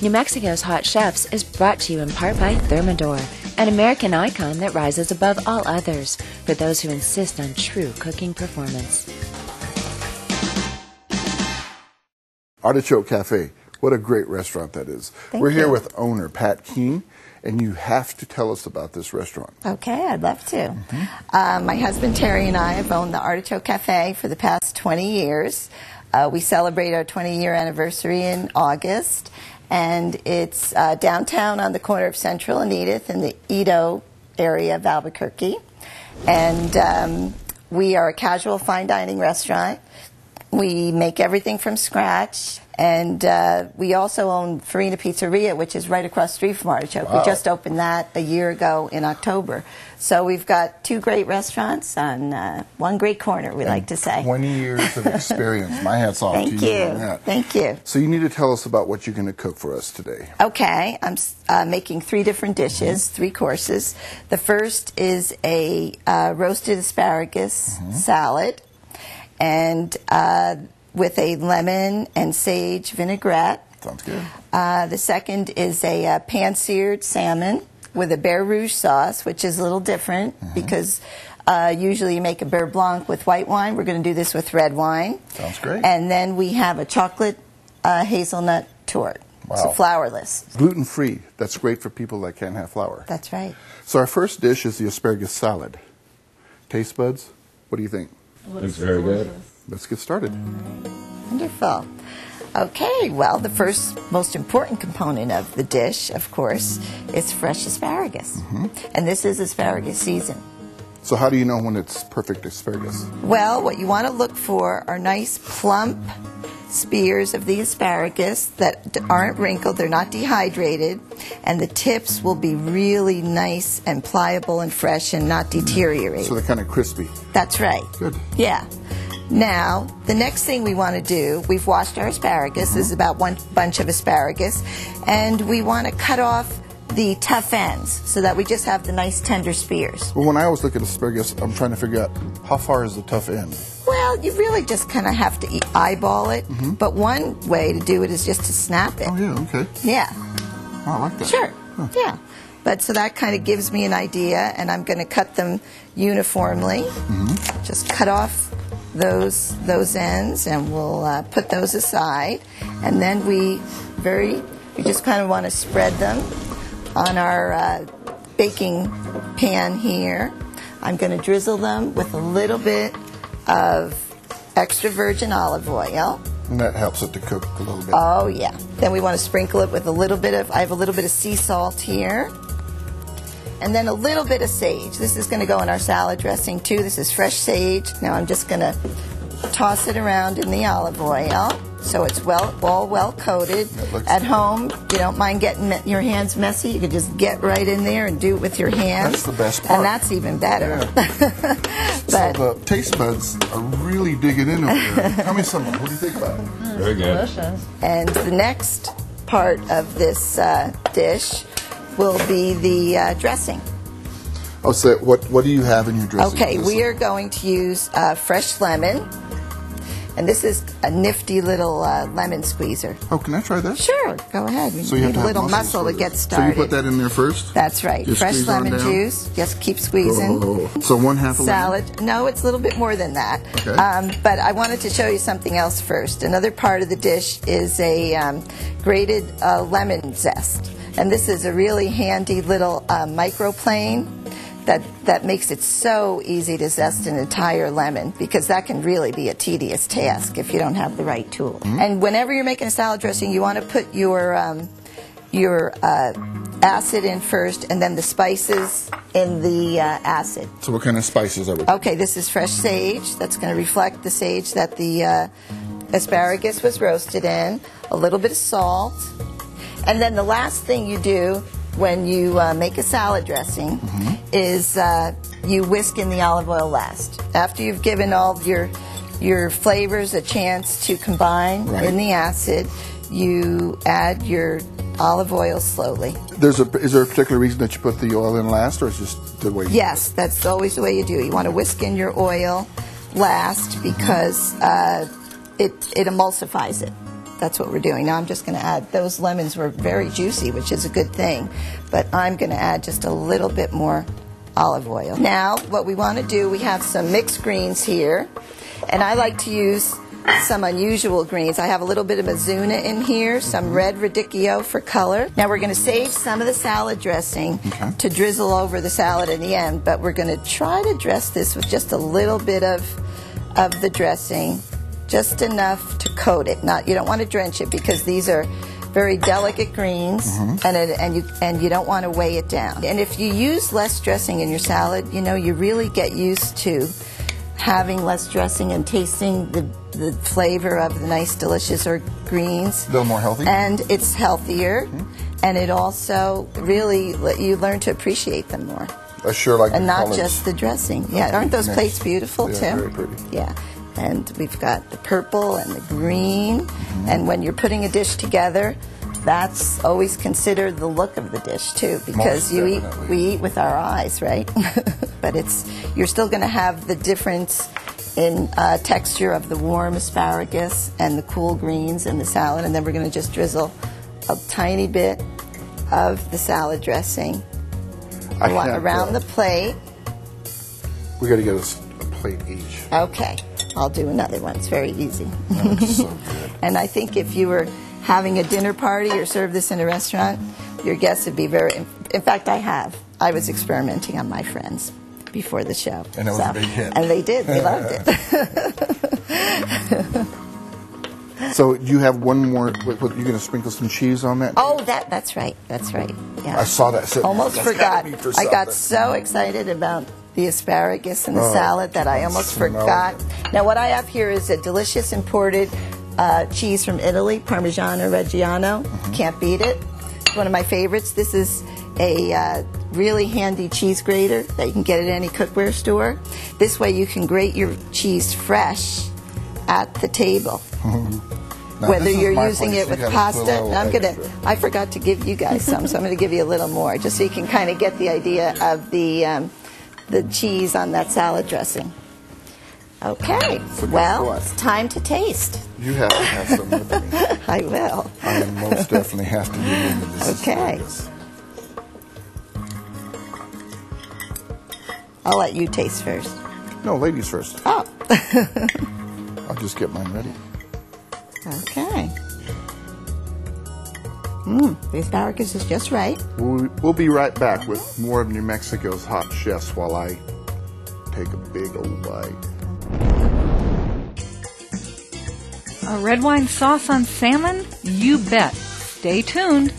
New Mexico's Hot Chefs is brought to you in part by Thermador, an American icon that rises above all others for those who insist on true cooking performance. Artichoke Café, what a great restaurant that is. We're here with owner Pat Keene, and you have to tell us about this restaurant. Okay, I'd love to. My husband Terry and I have owned the Artichoke Café for the past 20 years. We celebrate our 20-year anniversary in August, and it's downtown on the corner of Central and Edith in the Edo area of Albuquerque. And we are a casual fine dining restaurant. We make everything from scratch, and we also own Farina Pizzeria, which is right across the street from Artichoke. Wow. We just opened that a year ago in October. So we've got two great restaurants on one great corner, we like to say. 20 years of experience. My hat's off to you. On that. Thank you. So you need to tell us about what you're going to cook for us today. Okay, I'm making three different dishes, 3 courses. The first is a roasted asparagus salad, and with a lemon and sage vinaigrette. Sounds good. The second is a pan-seared salmon with a Beurre Rouge sauce, which is a little different because usually you make a Beurre Blanc with white wine. We're going to do this with red wine. Sounds great. And then we have a chocolate hazelnut torte. Wow. So flourless. Gluten-free. That's great for people that can't have flour. That's right. So our first dish is the asparagus salad. Taste buds, what do you think? Looks very good. Let's get started. Wonderful. Okay, well, the first most important component of the dish, of course, is fresh asparagus. And this is asparagus season. So how do you know when it's perfect asparagus? Well, what you want to look for are nice plump spears of the asparagus that aren't wrinkled, they're not dehydrated, and the tips will be really nice and pliable and fresh and not deteriorate. So they're kind of crispy. That's right. Good. Yeah. Now, the next thing we want to do, we've washed our asparagus. This is about 1 bunch of asparagus. And we want to cut off the tough ends so that we just have the nice tender spears. Well, when I always look at asparagus, I'm trying to figure out how far is the tough end? Well, you really just kind of have to eyeball it. But one way to do it is just to snap it. Oh, yeah, okay. Yeah. Oh, I like that. Sure. Huh. Yeah. But so that kind of gives me an idea, and I'm going to cut them uniformly. Just cut off those ends, and we'll put those aside. And then we just kind of want to spread them on our baking pan here. I'm going to drizzle them with a little bit of extra virgin olive oil. And that helps it to cook a little bit. Oh, yeah. Then we want to sprinkle it with a little bit of, I have a little bit of sea salt here. And then a little bit of sage. This is going to go in our salad dressing, too. This is fresh sage. Now I'm just going to toss it around in the olive oil so it's all well coated. At home, you don't mind getting your hands messy. You could just get right in there and do it with your hands. That's the best part. And that's even better. Yeah. But so the taste buds are really digging in over there. Tell me something. What do you think about it? Very good. Delicious. And the next part of this dish will be the dressing. Oh, so what do you have in your dressing? Okay, we are going to use fresh lemon, and this is a nifty little lemon squeezer. Oh, can I try that? Sure, go ahead. So you have need to a have little muscle to for get this. started. So you put that in there first? That's right. Just Fresh squeeze on lemon down? juice. Just keep squeezing. Oh. So 1/2 a Salad. lemon? No, it's a little bit more than that. Okay. But I wanted to show you something else first. Another part of the dish is a grated lemon zest. And this is a really handy little microplane that makes it so easy to zest an entire lemon, because that can really be a tedious task if you don't have the right tool. And whenever you're making a salad dressing, you want to put your acid in first, and then the spices in the acid. So what kind of spices are we? Okay, this is fresh sage. That's going to reflect the sage that the asparagus was roasted in. A little bit of salt. And then the last thing you do when you make a salad dressing is you whisk in the olive oil last. After you've given all of your flavors a chance to combine in the acid, you add your olive oil slowly. Is there a particular reason that you put the oil in last, or is it just the way? Yes, that's always the way you do. You want to whisk in your oil last because it emulsifies it. That's what we're doing. Now I'm just going to add, those lemons were very juicy, which is a good thing, but I'm going to add just a little bit more olive oil. Now what we want to do, we have some mixed greens here, and I like to use some unusual greens. I have a little bit of Mizuna in here, some red radicchio for color. Now we're going to save some of the salad dressing to drizzle over the salad in the end, but we're going to try to dress this with just a little bit of the dressing, just enough to coat it. You don't want to drench it because these are very delicate greens, and you don't want to weigh it down. And if you use less dressing in your salad, you know, you really get used to having less dressing and tasting the flavor of the nice, delicious greens. A little more healthy. And it's healthier, and it also really you learn to appreciate them more. I sure like and the not colors. Just the dressing. Yeah, aren't those plates beautiful too? Very pretty. Yeah, and we've got the purple and the green, and when you're putting a dish together, that's always considered the look of the dish too, because we eat with our eyes, right? But you're still going to have the difference in texture of the warm asparagus and the cool greens in the salad, and then we're going to just drizzle a tiny bit of the salad dressing around the plate. We got to get us a plate each. Okay, I'll do another one. It's very easy. That looks so good. And I think if you were having a dinner party or serve this in a restaurant, your guests would be very... In fact, I was experimenting on my friends before the show. And it was a big hit. And they did. They loved it. So you have one more... You're going to sprinkle some cheese on that? Oh, that's right. That's right. Yeah. I saw that. Almost forgot. I got so excited about the asparagus and the salad that I almost forgot. Now, what I have here is a delicious imported cheese from Italy, Parmigiano Reggiano. Can't beat it. It's one of my favorites. This is a really handy cheese grater that you can get at any cookware store. This way you can grate your cheese fresh at the table. Now, whether you're using place. It with pasta. I forgot to give you guys some, so I'm going to give you a little more, just so you can kind of get the idea of the cheese on that salad dressing. Okay, well, it's time to taste. You have to have some with me. I will. I most definitely have to get into this. Okay. I'll let you taste first. No, ladies first. Oh. I'll just get mine ready. Okay. The asparagus is just right. We'll be right back with more of New Mexico's hot chefs while I take a big old bite. A red wine sauce on salmon? You bet. Stay tuned.